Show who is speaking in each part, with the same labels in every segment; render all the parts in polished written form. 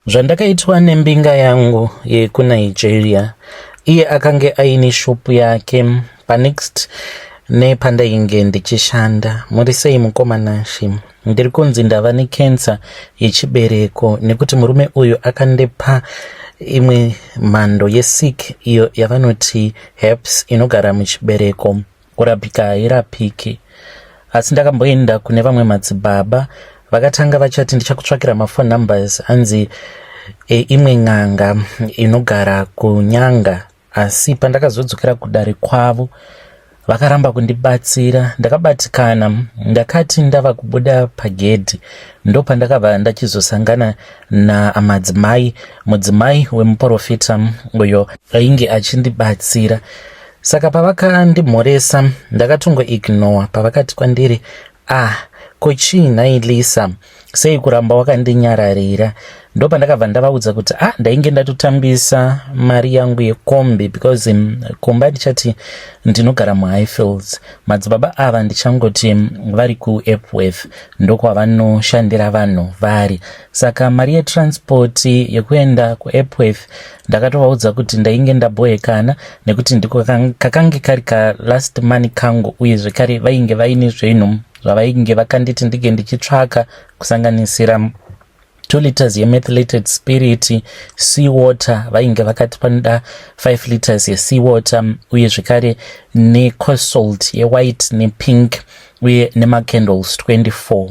Speaker 1: Zvandakaitwa nembinga yangu yekunigeria, iye akange aine shopu yake panext nepandainge ndichishanda. Muri sei mukomanashi? Ndiri kunzi ndava nekensa yechibereko nekuti murume uyu akandipa imwe mhando yesick iyo yavanoti herpes inogara muchibereko. Kurapika hairapiki. Asi ndakamboenda kune vamwe madzibaba vakatanga vachati ndichakutsvakira mafone numbers anzi imwe n'anga inogara kunyanga, asi pandakazodzokera kudare kwavo vakaramba kundibatsira. Ndakabatikana, ndakati ndava kubuda pagedhi ndopandakabva ndachizosangana namadzimai, mudzimai wemuprofita uyo ainge achindibatsira. Saka pavakandimhoresa ndakatongoignore pavakati kwandiri, kochii nhai Lisa, sei kuramba wakandinyararira? Ndopandakabva ndavaudza kuti ndainge ndatotambisa mari yangu yekombi because kumba ndichati ndinogara muHighfields. Madzibaba ava ndichangoti vari kuEpworth ndokwavannoshandira vanhu vari. Saka mari yetransport yekuenda kuEpworth ndakatovaudza kuti ndainge ndaboekana nekuti ndiko kakange kari kalast money kangu, uye zvekare vainge vaine zvinhu zvavainge vakanditi ndige ndichitsvaka kusanganisira 2 liters yemethylated spirit, sea water vainge vakati panoda 5 liters yesea water, uye zvekare necost salt yewhite nepink, uye nemacandles 24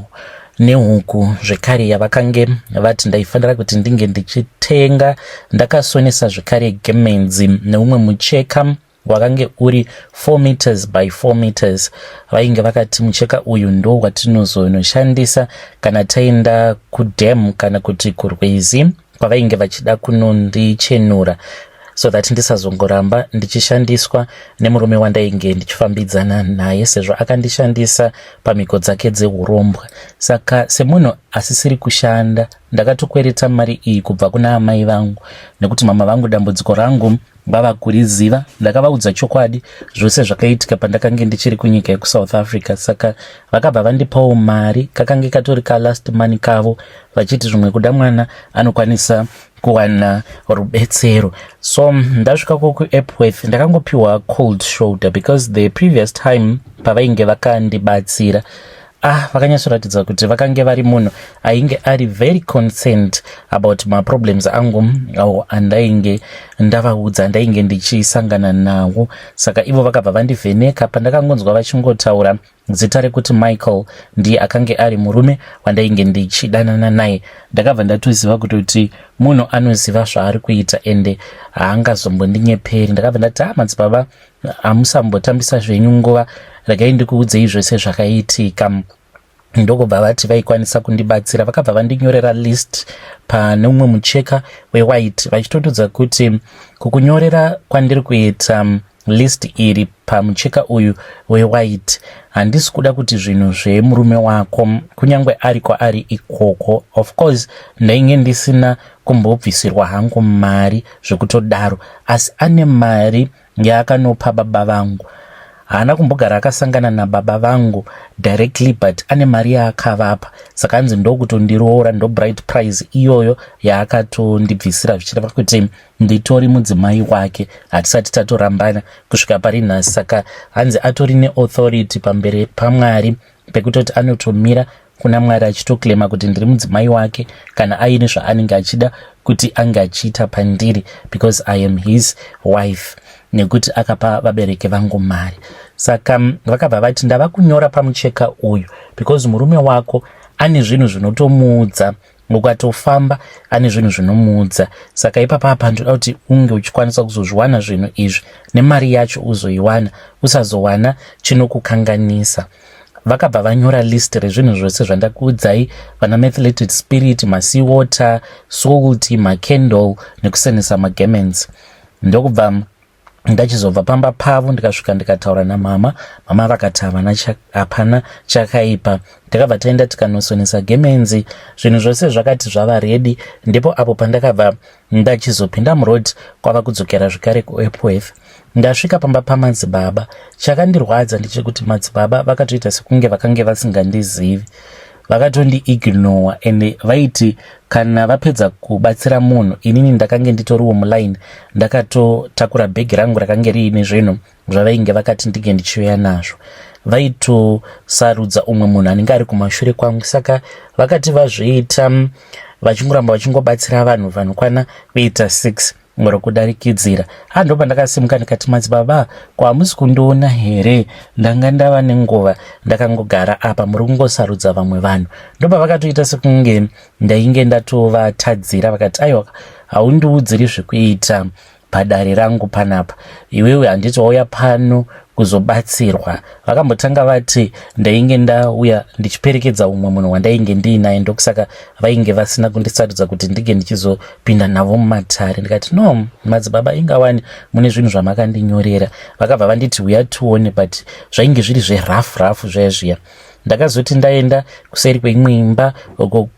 Speaker 1: nehuku zvekare yavakange vati ndaifanira kuti ndinge ndichitenga. Ndakasonesa zvekare gemenzi neumwe mucheka wakange uri 4 meters by 4 meters. Vainge vakati mucheka uyu ndo watinozonoshandisa kana taenda kudam kana kuti kurwizi kwavainge vachida kunondichenura, so that ndisazongoramba ndichishandiswa nemurume wandainge ndichifambidzana naye, sezvo akandishandisa pamhiko dzake dzehurombwa. Saka semunhu asisiri kushanda ndakatokwereta mari iyi kubva kuna amai vangu, nekuti mama vangu dambudziko rangu vava kuriziva. Ndakavaudza chokwadi zvose zvakaitika pandakange ndichiri kunyika yekuSouth Africa. Saka vakabva vandipawo mari, kakange katori kalast money kavo, vachiti zvimwe kuda mwana anokwanisa kuwana rubetsero. So ndasvika kuEpworth ndakangopiwa cold shoulder because the previous time pavainge vakandibatsira vakanyatsoratidza kuti vakange vari munhu ainge ari very concerned about maproblems angu awo andainge ndavaudza ndainge ndichisangana nawo. Saka ivo vakabva vandivheneka. Pandakangonzwa vachingotaura zita rekuti Michael ndiye akange ari murume wandainge ndichidanana naye, ndakabva ndatoziva kuti munhu anoziva zvaari kuita ende haangazombondinyeperi. Ndakabva ndati madzibaba, hamusambotambisa zvenyu nguva, regai ndikuudzei zvose zvakaitika. Ndokubva vati vaikwanisa kundibatsira. Vakabva vandinyorera list pane umwe mucheka wewhite, vachitotodza kuti kukunyorera kwandiri kuita list iri pamucheka uyu wewhite handisi kuda kuti zvinhu zvemurume wako kunyange ari kwaari ikoko. Of course ndainge ndisina kumbobvisirwa hangu mari zvekutodaro, asi ane mari yaakanopa baba vangu. Haana kumbogara akasangana nababa vangu directly, but ane mari yaakavapa. Saka hanzi ndokutondiroora, ndo bright prize iyoyo yaakatondibvisira, zvichireva kuti nditori mudzimai wake, hatisati tatorambana kusvika pari nhasi. Saka hanzi atori neauthority pamberi paMwari pekutoti anotomira kuna Mwari achitoklema kuti ndiri mudzimai wake kana aine zvaanenge achida kuti ange achiita pandiri, because I am his wife, nekuti akapa vabereki vangu mari. Saka vakabva vati ndava kunyora pamucheka uyu because murume wako ane zvinhu zvinotomuudza, ukatofamba ane zvinhu zvinomuudza. Saka ipapapa ndoda kuti unge uchikwanisa kuzozviwana zvinhu izvi nemari yacho uzoiwana, usazowana chinokukanganisa. Vakabva vanyora list rezvinhu zvose zvandakuudzai, vana methylated spirit, masea water, salt, macandle nekusenesa magemens. Ndokubva ndachizobva pamba pavo ndikasvika ndikataura namama. Mama vakati hapana chakaipa. Ndakabva taenda tikanosonesa gemenzi, zvinhu zvose zvakati zvava ready. Ndipo apo pandakabva ndachizopinda muroad kwava kudzokera zvekare kuEpworth. Ndasvika pamba pamadzibaba. Chakandirwadza ndechekuti madzibaba vakatoita sekunge vakange vasingandizivi. vakatondi-ignore ende vaiti kana vapedza kubatsira munhu, inini ndakange nditoriwo muline ndakatotakura bhegi rangu rakange riine zvinhu zvavainge vakati ndige ndichiuya nazvo. Vaitosarudza umwe munhu anenge ari kumashure kwangu, saka vakati vazviita vachingoramba vachingobatsira vanhu vanokwana kuita 6 ngoro kudarikidzira. Ndo pandakasimuka ndikati, madzibaba, kwamusi kundiona here? Ndanga ndava nenguva ndakangogara apa, muri kungosarudza vamwe vanhu. Ndopa vakatoita sekunge ndainge ndatovatadzira, vakati aiwa, haundiudziri zvekuita padare rangu panapa, iwewe handiti wauya pano kuzobatsirwa. Vakambotanga vati ndainge ndauya ndichiperekedza umwe munhu wandainge ndiinaye, ndokusaka vainge vasina kundisarudza kuti ndige ndichizopinda navo mumatare. Ndikati no madzibaba, ingawani mune zvinhu zvamakandinyorera. Vakabva vanditi uya tione, but zvainge zviri zverafurafu zvezviya. Ndakazoti ndaenda kuseri kweimwe imba uko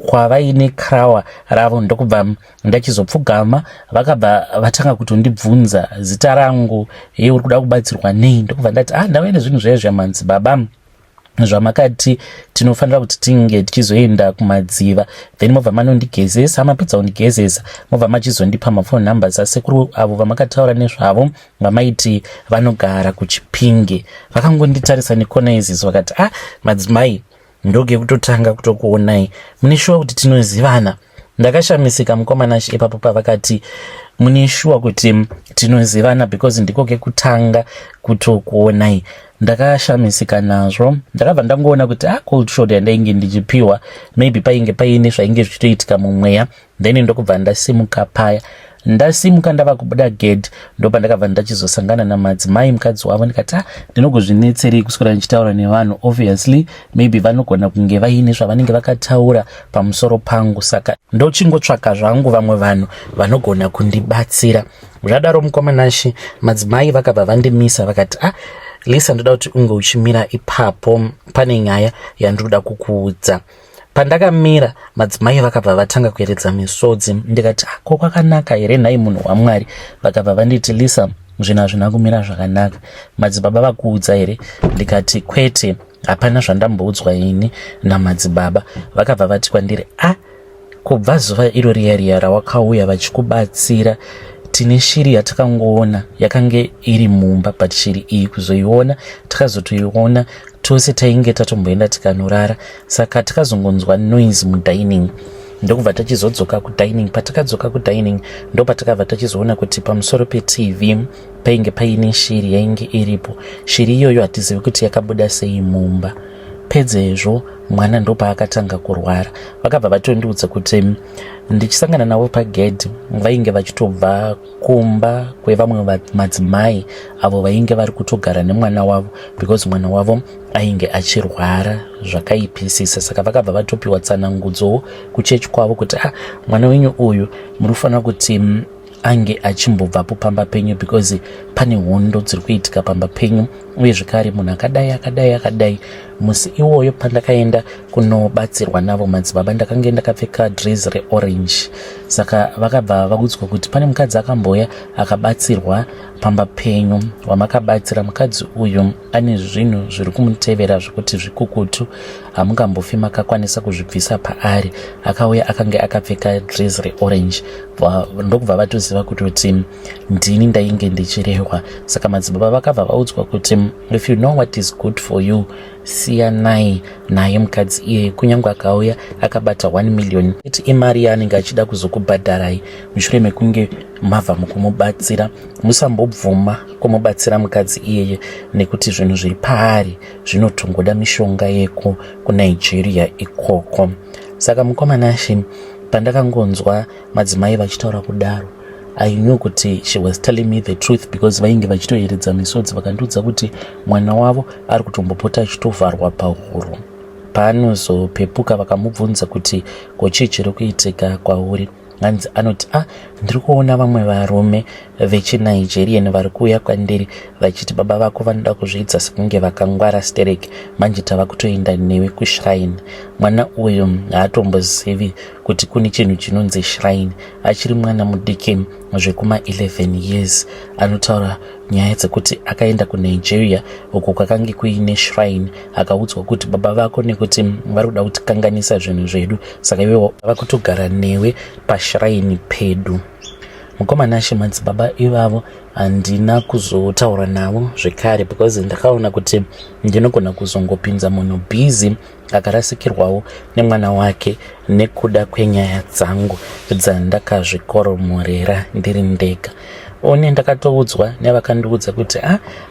Speaker 1: kwavaine krawa ravo, ndokubva ndachizopfugama. Vakabva vatanga kutondibvunza zita rangu, uri kuda kubatsirwa nei? Ndokubva ndati ndauya nezvinhu zvezvya madzibaba zvamakati tinofanira kuti tinge tichizoenda kumadziva, then mobva manondigezesa. Mapedza kundigezesa mobva machizondipa mafoni numbers asekuru avo vamakataura nezvavo, vamaiti vanogara kuChipinge. Vakangonditarisa nekona izizo vakati madzimai, ndoge kutotanga kutokuonai, mune shuwa kuti tinozivana? Ndakashamisika mukomana ipapo pavakati mune shuwa kuti tinozivana because ndikoke kutanga kutokuonai. Ndakashamisika nazvo. Ndakabva ndangoona kuti cold shoulder yandainge ndichipiwa maybe painge paine zvainge zvichitoitika mumweya, then ndokubva ndasimuka paya. Ndasimuka ndava kubuda gate, ndopa ndakabva ndachizosangana namadzimai mukadzi wavo. Ndikati ndinogozvinetserei kuswera ndichitaura nevanhu, obviously maybe vanogona kunge vaine zvavanenge vakataura pamusoro pangu, saka ndochingotsvaka zvangu vamwe vanhu vanogona kundibatsira. Zvadaro mukomanashi madzimai vakabva vandimisa vakati Lisa, ndoda kuti unge uchimira ipapo, pane nyaya yandinoda kukuudza. Pandakamira madzimai vakabva vatanga kueredza misodzi. Ndikati ko kwakanaka here nhai munhu waMwari? Vakabva vanditi Lisa, zvinhu hazvina kumira zvakanaka. Madzibaba vakuudza here? Ndikati kwete, hapana zvandamboudzwa ini namadzibaba. Vakabva vati kwandiri kubva zuva iro riya rawakauya vachikubatsira, tine shiri yatakangoona yakange iri mumba, but shiri iyi kuzoiona takazotoiona tose tainge tatomboenda tikanorara, saka takazongonzwa noise mudining. Ndokubva tachizodzoka kudining. Patakadzoka kudining ndopatakabva tachizoona kuti pamusoro peTV painge paine shiri yainge iripo. Shiri iyoyo hatizivi kuti yakabuda sei mumba. Pedzezvo mwana ndopaakatanga kurwara. Vakabva vatondiudza kuti ndichisangana navo pagedhi vainge vachitobva kumba kwevamwe madzimai avo vainge vari kutogara nemwana wavo, because mwana wavo ainge achirwara zvakaipisisa. Saka vakabva vatopiwa tsanangudzo kuchechi kwavo kuti mwana wenyu uyu munofanira kuti ange achimbobvapo pamba penyu, because pane hondo dziri kuitika pamba penyu, uye zvekare munhu akadai. Musi iwoyo pandakaenda kunobatsirwa navo madzibaba ndakange ndakapfeka dress reorange, saka vakabva vaudzwa kuti pane mukadzi akamboya akabatsirwa pamba penyu. Wamakabatsira mukadzi uyu ane zvinhu zviri kumutevera zvekuti zvikukutu, hamungambofi makakwanisa kuzvibvisa paari. Akauya akange akapfeka dress reorange. Ndokubva vatoziva kuti ndini ndainge ndichirehwa. Saka madzibaba vakabva vaudzwa kuti if you know what is good for you, siyanai naye mukadzi iye, kunyange akauya akabata 1 million imari yaanenge achida kuzokubhadharai mushure mekunge mabva mukumubatsira. Musambobvuma kumubatsira mukadzi iyeye nekuti zvinhu zviri paari zvinotongoda mishonga yeko kuNigeria ikoko. Saka mukomanashi pandakangonzwa madzimai vachitaura kudaro, I knew kuti she was telling me the truth, because vainge vachitoeredza misodzi vakandiudza kuti mwana wavo ari kutombopota achitovharwa pahuro. Paanozopepuka vakamubvunza kuti kochii chiri kuitika kwauri, hanzi anoti ndiri kuona vamwe varume vechiNigerian vari kuuya kwandiri vachiti baba vako vanoda kuzviita sekunge vakangwara stereki, manje tava kutoenda newe kushrine. Mwana uyu haatombozivi kuti kune chinhu chinonzi shrine. Achiri mwana mudiki zvekuma 11 years anotaura nyaya dzekuti akaenda kuNigeria uko kwakange kuine shrine, akaudzwa kuti baba vako nekuti vari kuda kutikanganisa zvinhu zvedu, saka ivo vakutogara newe pashrine pedu. Mukomana madzibaba ivavo handina kuzotaura navo zvekare because ndakaona kuti ndinogona kuzongopinza munhu busy akarasikirwawo nemwana wake nekuda kwenyaya dzangu dzandakazvikoromorera ndiri ndega. One ndakatoudzwa nevakandiudza kuti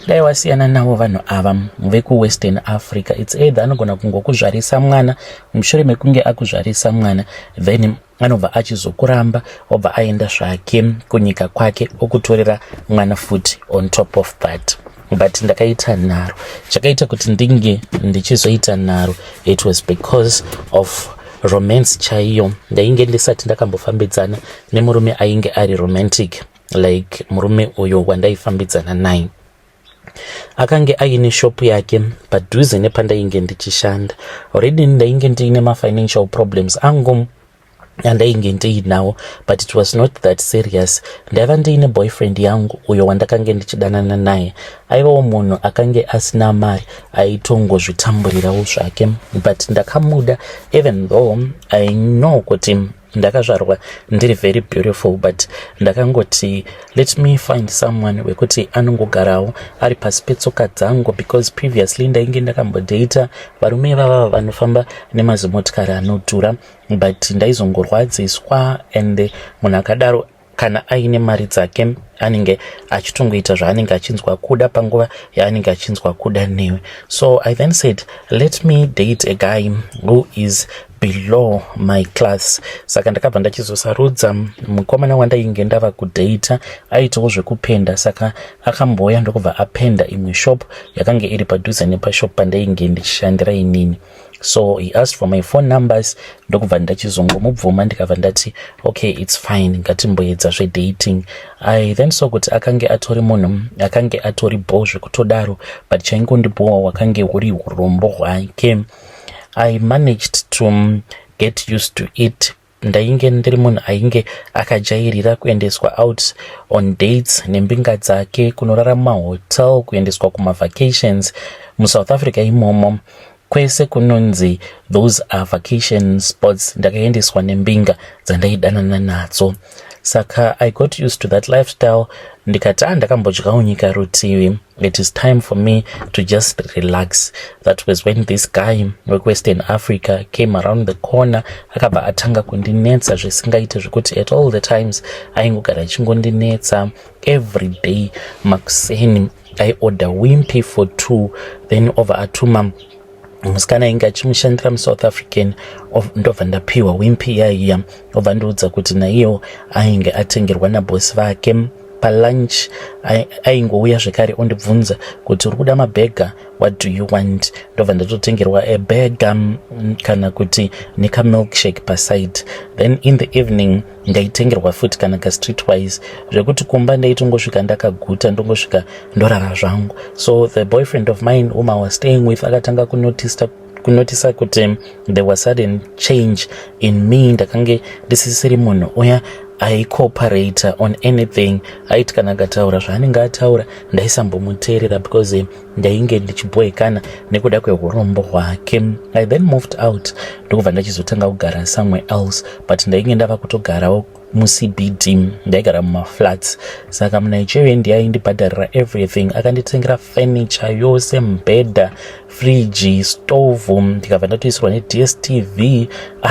Speaker 1: dai wasiyana navo vanhu ava vekuWestern Africa, it's either anogona kungokuzvarisa mwana, mushure mekunge akuzvarisa mwana then anobva achizokuramba obva aenda zvake kunyika kwake okutorera mwana futi on top of that. But ndakaita nharo. Chakaita kuti ndinge ndichizoita nharo, it was because of romance chaiyo. Ndainge ndisati ndakambofambidzana nemurume ainge ari romantic like murume uyo wandaifambidzana naye. Akange aine shopu yake padhuze nepandainge ndichishanda. Already ndainge ndiine mafinancial problems angu andainge ndiinawo, but it was not that serious. Ndaiva ndiine boyfriend yangu uyo wandakange ndichidanana naye. Aivawo munhu akange asina mari, aitongozvitamburirawo zvake, but ndakamuda even though I know kuti ndakazvarwa ndiri very beautiful, but ndakangoti let me find someone wekuti anongogarawo ari pasi petsoka dzangu, because previously ndainge ndakambodata varume vava vanofamba nemazimotikari anodhura, but ndaizongorwadziswa, and munhu akadaro kana aine mari dzake anenge achitongoita zvaanenge achinzwa kuda panguva yaanenge achinzwa kuda newe. So I then said let me date a guy who is below my class. Saka ndakabva ndachizosarudza mukomana wandainge ndava kudata aitawo zvekupenda, saka akamboya ndokubva apenda imwe shop yakange iri padhuze nepashop pandainge ndichishandira inini. So he asked for my phone numbers, ndokubva ndachizongomubvuma ndikabva ndati okay, it's fine, ngatimboedza zvedating. I then saw kuti akange atori munhu akange atori bo zvekutodaro, but chaingondibowa wakange uri urombo hwake. I managed to get used to it. Ndainge ndiri munhu ainge akajairira kuendeswa out on dates nembinga dzake, kunorara mumahotel, kuendeswa kumavacations muSouth Africa imomo. Kwese kunonzi those are vacation spots, ndakaendeswa nembinga dzandaidanana nadzo. Saka I got used to that lifestyle. Ndikati ndakambodyawo nyika rutivi, it is time for me to just relax. That was when this guy western Africa came around the corner, akabva atanga kundinetsa zvisingaite zvekuti at all the times aingogara achingondinetsa every day. Makuseni I order wimpy for 2, then over atuma musikana ainge achimushandira muSouth African, ndobva ndapiwa wimpy yaiya, obva ndoudza kuti naiyo ainge atengerwa nabosi vake. Palunch aingouya zvekare ondibvunza kuti uri kuda mabhega, what do you want? Ndobva ndatotengerwa abhega kana kuti neka milkshake paside. Then in the evening ndaitengerwa futi kana ka streetwise, zvekuti kumba ndaitongosvika ndakaguta, ndongosvika ndorara zvangu. So the boyfriend of mine whom I was staying with akatanga kunotisa kuti there was sudden change in me. Ndakange ndisisiri munhu uya aicooperate on anything. Aiti kana akataura zvaanenge ataura ndaisambomuteerera because ndainge ndichiboekana nekuda kweurombo hwake. I then moved out, ndokubva ndachizotanga kugara somewhere else, but ndainge ndava kutogarawo muCBD, ndaigara mumaflats. Saka muNigeria ndiaindibhadharira everything, akanditengera furniture yose, mubhedha, fridge, stove, ndikabva ndatoisirwa neDSTV.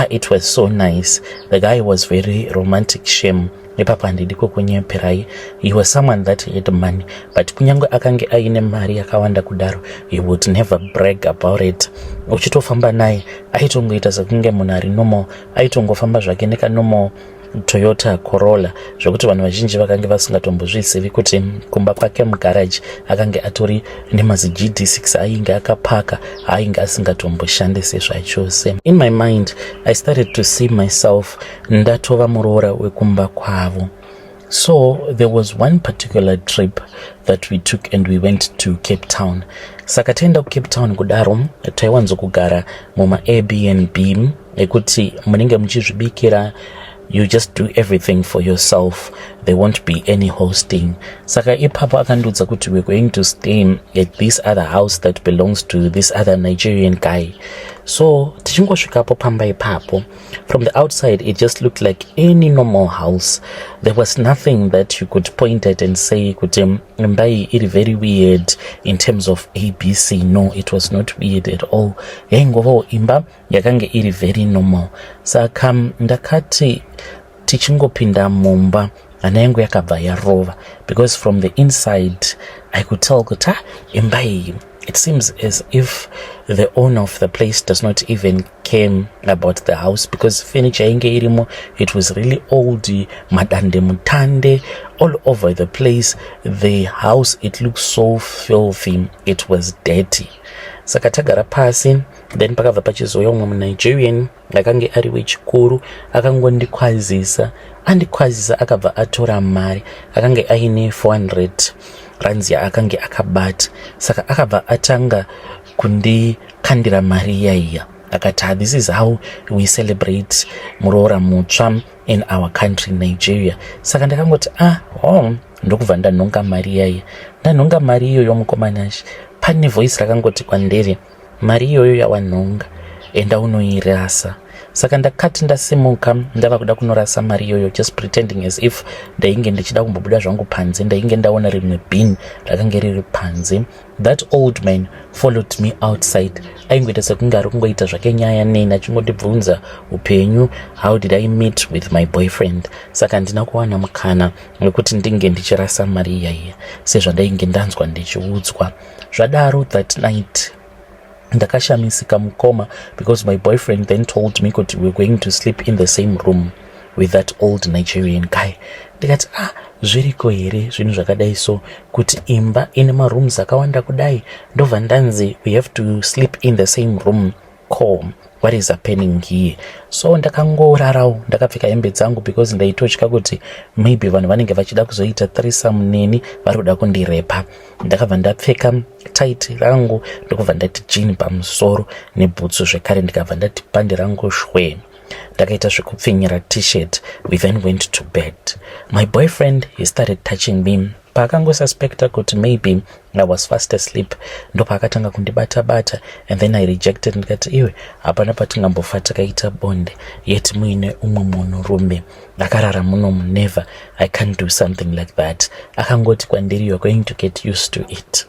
Speaker 1: It was so nice. The guy was very romantic shame. Ipapa handidiko kunyeperai. He was someone that had money, but kunyange akange aine mari yakawanda kudaro, he would never brag about it. Uchitofamba naye aitongoita sekunge munhu ari normal, aitongofamba zvake neka normal Toyota Corolla, zvokuti vanhu vazhinji vakange vasingatombozvizivi kuti kumba kwake mugaraji akange atori nemazi GD6 ainge akapaka, ainge asingatomboshandise zvachose. In my mind I started to see myself ndatova muroora wekumba kwavo. So there was one particular trip that we took and we went to Cape Town. Saka taenda kuCape Town kudaro taiwanzo kugara muma Airbnb ekuti munenge muchizvibikira, you just do everything for yourself, there won't be any hosting. Saka ipapo akandiudza kuti we're going to stay at this other house that belongs to this other Nigerian guy. So tichingosvikapo pamba ipapo, from the outside it just looked like any normal house. There was nothing that you could point at and say kuti mbai iri very weird in terms of ABC. No, it was not weird at all. Yaingovawo imba yakange iri very normal. Saka ndakati tichingopinda mumba hana yangu yakabva yarova, because from the inside I could tell kuti imba iyi, it seems as if the owner of the place does not even care about the house, because furniture inge irimo, it was really old, madande mutande all over the place. The house, it looked so filthy, it was dirty. Saka tagara pasi, then pakabva pachizouya umwe muNigerian akange ari wechikuru, akangondikwazisa, andikwazisa akabva atora mari, akange aine 400 rands akange akabata. Saka akabva atanga kundikandira mari iyaiya, akati this is how we celebrate muroora mutsva in our country Nigeria. Saka ndakangoti ndokubva ndanhonga mari iyaiya. Ndanhonga mari iyoyo mukomanashi, pane voice rakangoti kwandiri, mari iyoyo yawanhonga enda unoirasa. Saka ndakati ndasimuka ndava kuda kunorasa mari iyoyo, just pretending as if ndainge ndichida kumbobuda zvangu panze, ndainge ndaona rimwe bin rakange riri panze. That old man followed me outside. Aingoita sekunge ari kungoita zvake nyaya neni, achingondibvunza upenyu, how did I meet with my boyfriend. Saka ndina kuwana mukana wekuti ndinge ndichirasa mari iyaiya sezvandainge ndanzwa ndichiudzwa. Zvadaro that night ndakashamisika mukoma, because my boyfriend then told me kuti we're going to sleep in the same room with that old Nigerian guy. Ndikati zviriko here zvinhu zvakadai so, kuti imba ine marooms akawanda kudai ndobva ndanzi we have to sleep in the same room. What is happening here? So ndakangorarawo, ndakapfeka hembe dzangu, because ndaitotya kuti maybe vanhu vanenge vachida kuzoita threesome neni, vari kuda kundirepa. Ndakabva ndapfeka tight rangu, ndokubva ndati jean pamusoro nebhutsu zvekare, ndikabva ndati bhandi rangu shwe, ndakaita zvekupfinyira t-shirt. We then went to bed. My boyfriend, he started touching me. Paakangosuspecta kuti maybe I was fast asleep, ndopaakatanga kundibata-bata, and then I rejected. Ndikati iwe hapana patingambofa takaita bonde yet muine umwe munhurume akarara munomu, never, I can't do something like that. Akangoti kwandiri, you're going to get used to it.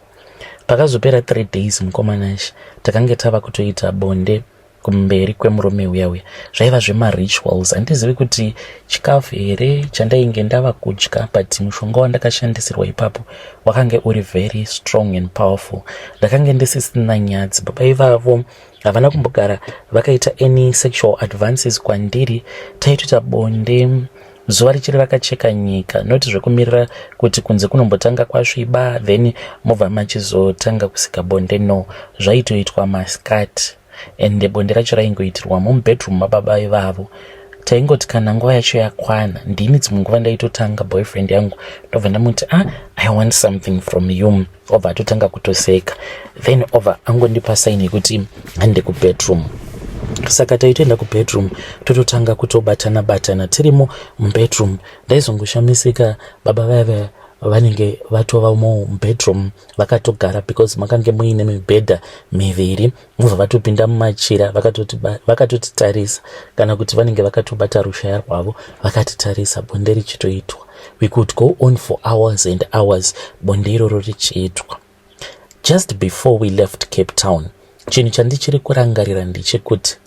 Speaker 1: Pakazopera 3 days mukomanashi, takange tava kutoita bonde kumberi kwemurume uyauya. Zvaiva zvemarituals, handizivi kuti chikafu here chandainge ndava kudya, but mushonga wandakashandisirwa ipapo wakange uri very strong and powerful. Ndakange ndisisina nyadzi. Baba ivavo havana kumbogara vakaita any sexual advances kwandiri. Taitoita bonde zuva richiri rakacheka nyika, noti zvekumirira kuti kunze kunombotanga kwasviba then mobva machizotanga kusika bonde. No, zvaitoitwa masikati, and bonde racho raingoitirwa mubedroom mababa ivavo. Taingoti kana nguva yacho yakwana, ndini dzimwe nguva ndaitotanga boyfriend yangu, ndobva ndamuti I want something from you, obva atotanga kutoseka, then obva angondipa sign yekuti hande kubedroom. Saka taitoenda kubedroom, tototanga kutobatana tirimo mubedroom. Ndaizongoshamisika baba vaya vanenge vatovamo mubedroom vakatogara, because makange muine mibhedha miviri, mubva vatopinda mumachira vakatotitarisa, kana kuti vanenge vakatobata rushaya rwavo vakatitarisa, bonde richitoitwa. We could go on for hours and hours, bonde iroro richiitwa. Just before we left Cape Town, chinhu chandichiri kurangarira ndechekuti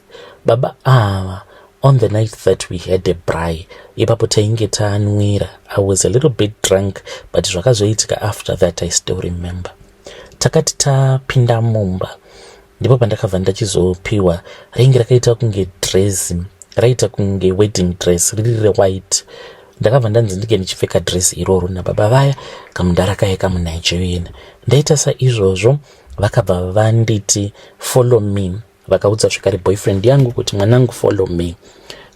Speaker 1: baba ava, on the night that we had a braai, ipapo tainge taanwira, I was a little bit drunk, but zvakazoitika after that I still remember. Takati tapinda mumba, ndipo pandakabva ndachizopiwa rainge rakaita kunge dress, raita kunge wedding dress riri rewhite. Ndakabva ndanzi ndike ndichipfeka dress iroro nababa vaya kamundara kaya kamuNigerian. Ndaita saizvozvo, vakabva vanditi follow me, vakaudza zvekare boyfriend yangu kuti mwanangu follow me.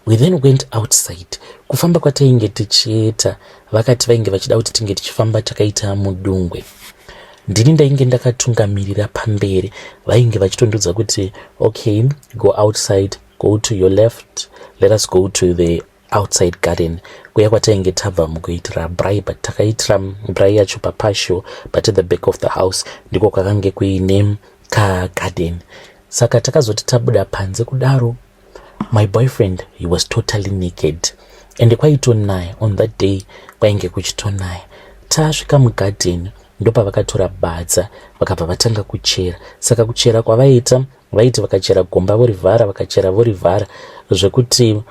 Speaker 1: We then went outside. Kufamba kwatainge tichiita, vakati vainge vachida kuti tinge tichifamba takaita mudungwe. Ndini ndainge ndakatungamirira pamberi, vainge vachitondudza kuti okay, go outside, go to your left, let us go to the outside garden. Kuya kwatainge tabva mukuitira braai, but takaitira braai yacho papasho, but at the back of the house ndiko kwakange kuine garden. Saka takazoti tabuda panze kudaro, my boyfriend, he was totally naked. And kwaitonaya on that day, kwainge kuchitonaya. Tasvika mugarden ndopa vakatora badza vakabva vatanga kuchera. Saka kuchera kwavaita, vaiti vakachera gomba vorivhara, vakachera vorivhara, zvekuti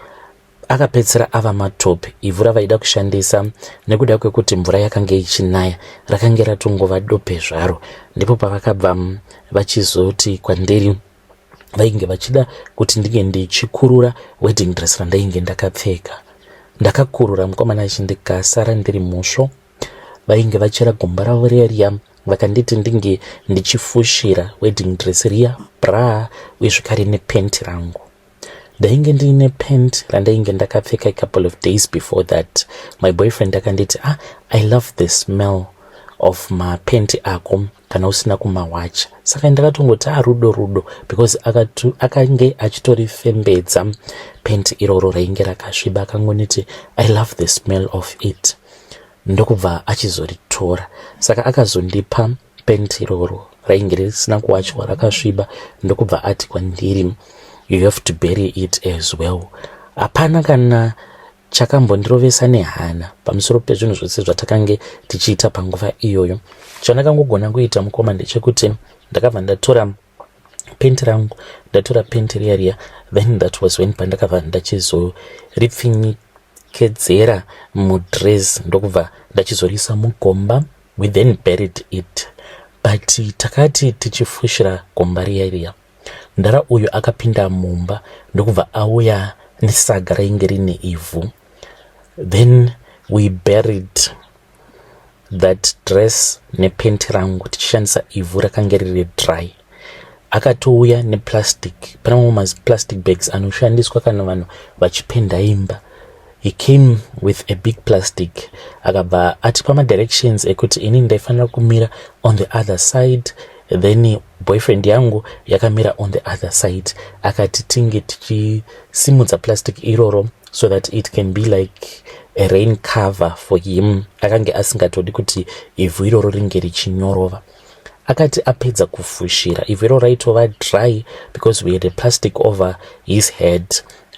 Speaker 1: akapedzera ava matope. Ivhu ravaida kushandisa nekuda kwekuti mvura yakanga ichinaya rakange ratongova dope zvaro. Ndipo pavakabva vachizoti kwandiri vainge vachida kuti ndinge ndichikurura wedding dress randainge ndakapfeka. Ndakakurura, mukomana achindikasara ndiri musvo. Vainge vachera gomba ravo riya vakanditi ndinge ndichifushira wedding dress riya, bra uye zvakare nepenti rangu. Ndainge ndiine pant randainge ndakapfeka a couple of days before that. My boyfriend akanditi, I love the smell of mapenti ako kana usina kumawacha. Saka ndakatongoti rudo because akange achitorifembedza penti iroro rainge rakasviba. Akangoniti I love the smell of it. Ndokubva achizoritora. Saka akazondipa penti iroro rainge risina kuwachwa rakasviba. Ndokubva ati kwandiri, you have to bury it as well. Hapana kana chakambondirovesa nehana pamusoro pezvinhu zvose zvatakange tichiita panguva iyoyo. Chandakangogona kuita mukoma ndechekuti ndakabva ndatora penti rangu, ndatora penti riya, then that was when pandakabva ndachizoripfinyikedzera mudress ndokubva ndachizorisa mugomba. We then buried it. But takati tichifushira gomba riya, ndara uyo akapinda mumba ndokubva auya nesaga rainge rine ivhu. Then we buried that dress nepenti rangu tichishandisa ivhu rakange riri dry. Akatouya neplastic, pana mamwe plastic bags anoshandiswa kana vanhu vachipenda imba. He came with a big plastic. Akabva atipa directions ekuti ini ndaifanira kumira on the other side, then boyfriend yangu yakamira on the other side. Akati tinge tichisimudza plastic iroro so that it can be like a rain cover for him. Akange asingatodi kuti ivhu iroro ringe richinyorova. Akati apedza kufushira, ivhu iroro raitova dry because we had a plastic over his head.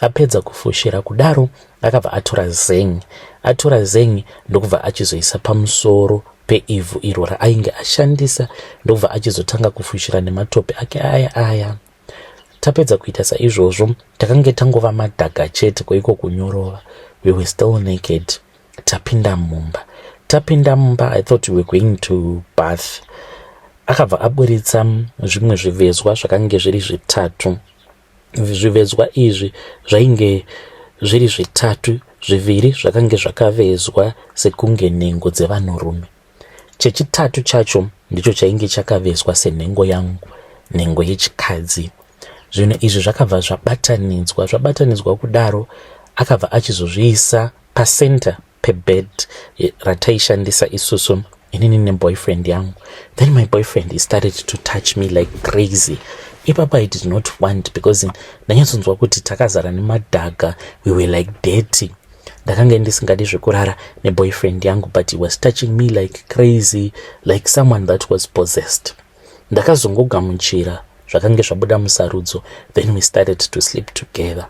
Speaker 1: Apedza kufushira kudaro, akabva atora zengi ndokubva achizoisa pamusoro peivhu iro raainge ashandisa. Ndokubva achizotanga kufushira nematope ake aya. Tapedza kuita saizvozvo, takange tangova madhaga chete kweiko kunyorova. We were still naked. Tapinda mumba, I thought we were going to bath. Akabva aburitsa zvimwe zvivezwa zvakange zviri zvitatu. Zvivezwa izvi zvainge zviri zvitatu, zviviri zvakange zvakavezwa sekunge nhengo dzevanhurume. Chechitatu chacho ndicho chainge chakavezwa senhengo yangu, nhengo yechikadzi. Zvinhu izvi zvakabva zvabatanidzwa kudaro. Akabva achizozviisa pacenter pebed rataishandisa isusu inini neboyfriend yangu. Then my boyfriend, he started to touch me like crazy. Ipapa I did not want because ndanyatsonzwa kuti takazara nemadhaga, we were like dirty. Ndakange ndisingadi zvekurara neboyfriend yangu, but he was touching me like crazy, like someone that was possessed. Ndakazongogamuchira zvakange zvabuda musarudzo. Then we started to sleep together.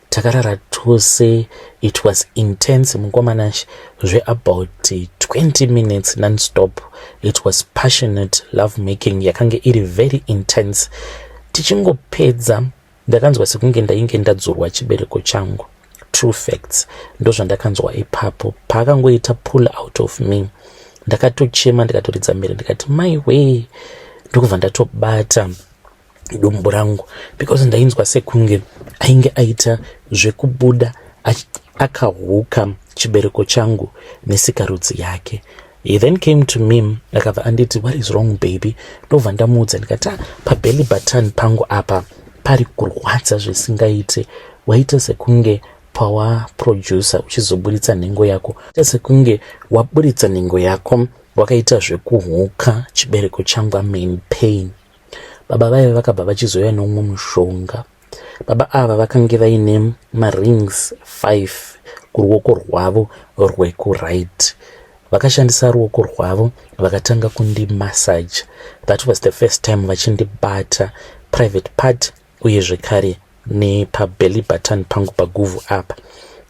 Speaker 1: Takarara tose. It was intense mukomanashi zve about 20 minutes non-stop. It was passionate love making, yakange iri very intense. Tichingopedza ndakanzwa sekunge ndainge ndadzurwa chibereko changu. True facts ndozvandakanzwa ipapo. Paakangoita pull out of me, ndakatochema, ndikatoridza mberi, ndikati my way. Ndokubva ndatobata dumbu rangu because ndainzwa sekunge ainge aita zvekubuda akahuka chibereko changu nesikarudzi yake. He then came to me, akabva anditi, what is wrong baby? Ndobva ndamuudza ndikati, pabelly button pangu apa pari kurwadza zvisingaite. Waita sekunge power producer uchizoburitsa nhengo yako, waita sekunge waburitsa nhengo yako wakaita zvekuhuka chibereko changu, I'm in pain. Baba vaive vakabva vachizoya nomumwe mushonga. baba ava vakange vaine marings 5 kuruoko rwavo rwekuright. Vakashandisa ruoko rwavo vakatanga kundimassage. That was the first time vachindibata private part uye zvekare nepabelly button pangu paguvhu apa.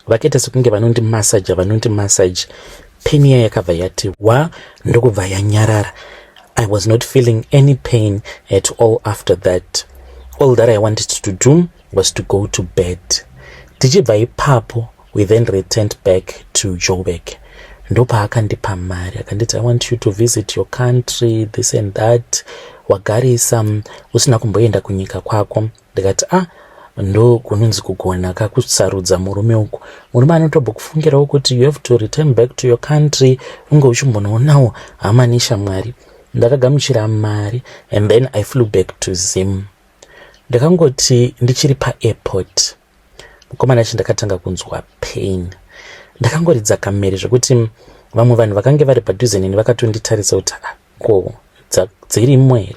Speaker 1: Vakaita sekunge vanondimassage pain iya yakabva yati ndokubva yanyarara. I was not feeling any pain at all after that. All that I wanted to do was to go to bed. Tichibva ipapo, we then returned back to Joburg. Ndopa akandipa mari akanditi, I want you to visit your country, this and that. Wagarisa usina kumboenda kunyika kwako. Ndikati ndo kunonzi kugona kakusarudza murume uku. Murume anotobokufungirawo kuti you have to return back to your country, unge uchimbonoonawo hamanisha mwari. Ndakagamuchira mari and then I flew back to Zim. Ndakangoti ndichiri pa-airport, mukomana achi ndakatanga kunzwa pain. Ndakangoridza kamere zvekuti vamwe vanhu vakange vari padhuze neni vakatonditarisa kuti ko dzirimo here,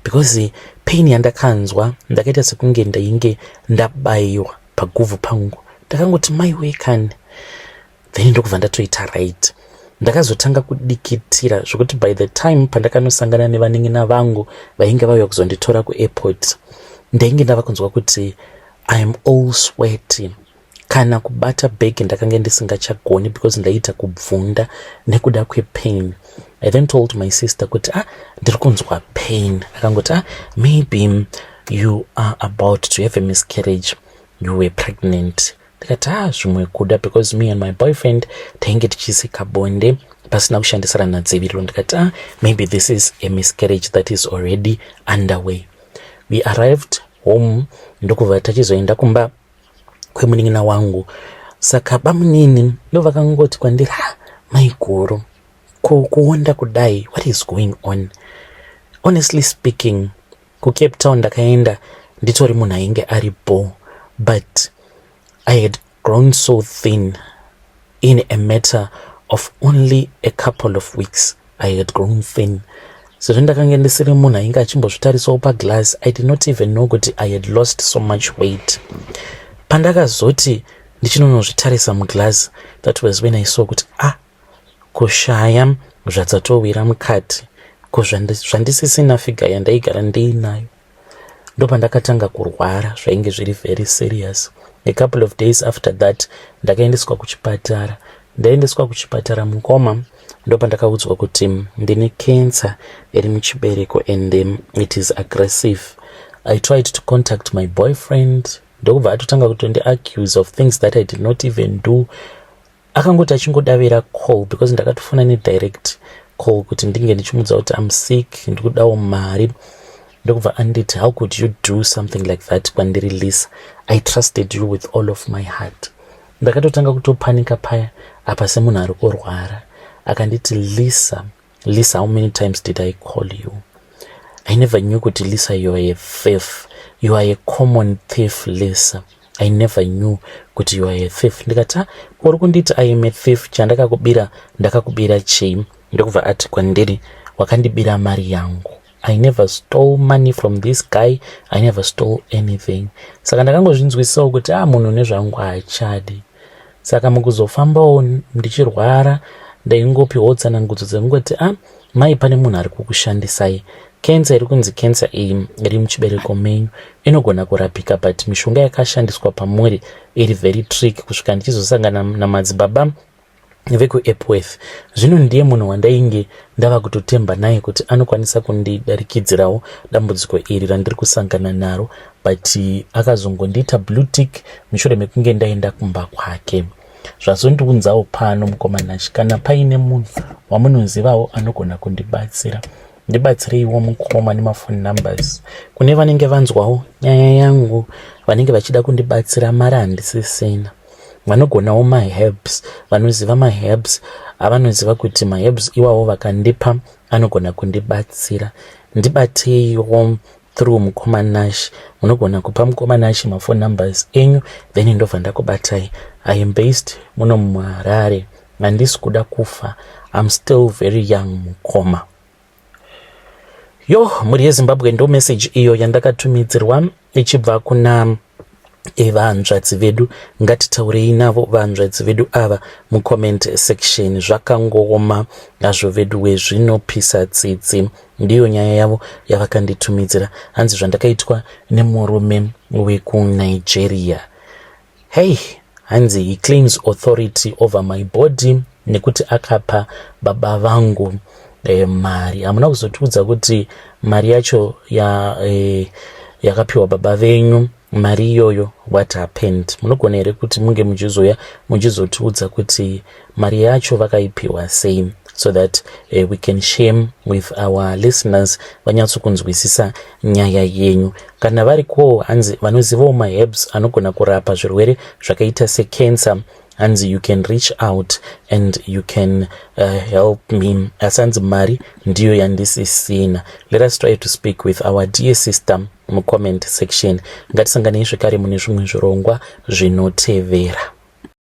Speaker 1: because pain yandakanzwa ndakaita sekunge ndainge ndabayiwa paguvhu pangu. Ndakangoti maiwe kani, then ndokubva ndatoita right. Ndakazotanga kudikitira zvokuti by the time pandakanosangana nevanengena vangu vainge vauya kuzonditora kuairport, ndainge ndava kunzwa kuti I am all sweaty. Kana kubata bag ndakange ndisingachagoni because ndaita kubvunda nekuda kwepain. I then told my sister kuti ndiri kunzwa pain. Akangoti maybe you are about to have a miscarriage, you were pregnant. Ndikati zvimwe kuda, because me and my boyfriend tainge tichisika bonde pasina kushandisirana dziviriro. Ndikati maybe this is a miscarriage that is already underway. We arrived home, ndokubva tachizoenda kumba kwemuning'ina wangu. Saka bamunini ndo vakangoti kwandiri, maiguru kuonda kudai, what is going on? Honestly speaking, ku Cape Town ndakaenda nditori munhu ainge aripo, but I had grown so thin in a matter of only a couple of weeks. I had grown thin. So ndakanga ndisiri munhu ainge achimbozvitarisawo paglass. I did not even know kuti I had lost so much weight. Pandakazoti ndichinonozvitarisa muglass, that was when I saw kuti kushaya zvadzatowira mukati, zvandisisina figa yandaigara ndiinayo. Ndopandakatanga kurwara zvainge zviri very serious. A couple of days after that ndakaendeswa kuchipatara. Ndaendeswa kuchipatara mukoma, ndopandakaudzwa kuti ndine cancer iri muchibereko and it is aggressive. I tried to contact my boyfriend. Ndokubva atotanga kutondi-accuse of things that I did not even do. Akangoti achingodavira call, because ndakatofuna ne-direct call kuti ndinge ndichimudza kuti I'm sick, ndikudawo mari. Ndokubva anditi, how could you do something like that kwandirelease? I trusted you with all of my heart. Ndakatotanga kutopanika paya apa semunhu ari kurwara. Akanditi, Lisa, how many times did I call you? I never knew kuti Lisa, you are a thief. You are a common thief, Lisa. I never knew kuti you are a thief. Ndikati, uri kunditi I am a thief, chandakakubira ndakakubira chii? Ndokubva ati kwandiri, wakandibira mari yangu. I never stole money from this guy. I never stole anything. Saka ndakangozvinzwisawo kuti munhu nezvangu haachadi. Saka mukuzofambawo ndichirwara, ndaingopiwawo tsanangudzo dzekungoti mai pane munhu ari kukushandisai. Cancer iri kunzi cancer iyi iri muchibereko menyu inogona kurapika, but mishonga yakashandiswa pamuri iri very tricky. Kusvika ndichizosangana namadzibaba vekuEpworth, zvino ndiye munhu wandainge ndava kutotemba naye kuti anokwanisa kundidarikidzirawo dambudziko iri randiri kusangana naro, but akazongondiita blue tick mushure mekunge ndaenda kumba kwake. Zvazondiunzawo pano mukomanachi, kana paine munhu wamunozivawo anogona kundibatsira, ndibatsireiwo mukoma nemafoni numbers. Kune vanenge vanzwawo nyaya yangu, vanenge vachida kundibatsira mari handisisina, vanogonawo maherbs, vanoziva maherbs, avanoziva kuti maherbs iwawo vakandipa anogona kundibatsira. Ndibateiwo through mukomanashi. Munogona kupa mukomanashi mafoni numbers enyu, then ndobva ndakubatai. I am based muno muHarare. Handisi kuda kufa. I'm still very young mukoma. Muri yeZimbabwe ndo message iyo yandakatumidzirwa ichibva kuna evanzvadzi vedu. Ngatitaurei navo vanzvadzi vedu ava mucomment section. Zvakangoma hazvo vedu wezvinopisa tsitsi. Ndiyo nyaya yavo yavakanditumidzira. Hanzi zvandakaitwa nemurume wekuNigeria. Hey, hanzi he claims authority over my body nekuti akapa baba vangu mari. Hamuna kuzotiudza kuti mari yacho yakapiwa baba venyu, mari iyoyo what happened? Munogona here kuti munge muchizoya muchizotiudza kuti mari yacho vakaipiwa sei, so that we can share with our listeners vanyatsokunzwisisa nyaya yenyu. Kana variko hanzi vanozivawo maherbs anogona kurapa zvirwere zvakaita secancer, hanzi you can reach out and you can help me. Asanzi mari ndiyo yandisisina. Let us try to speak with our dear sister mucomment section. Ngatisanganei zvekare mune zvimwe zvirongwa zvinotevera.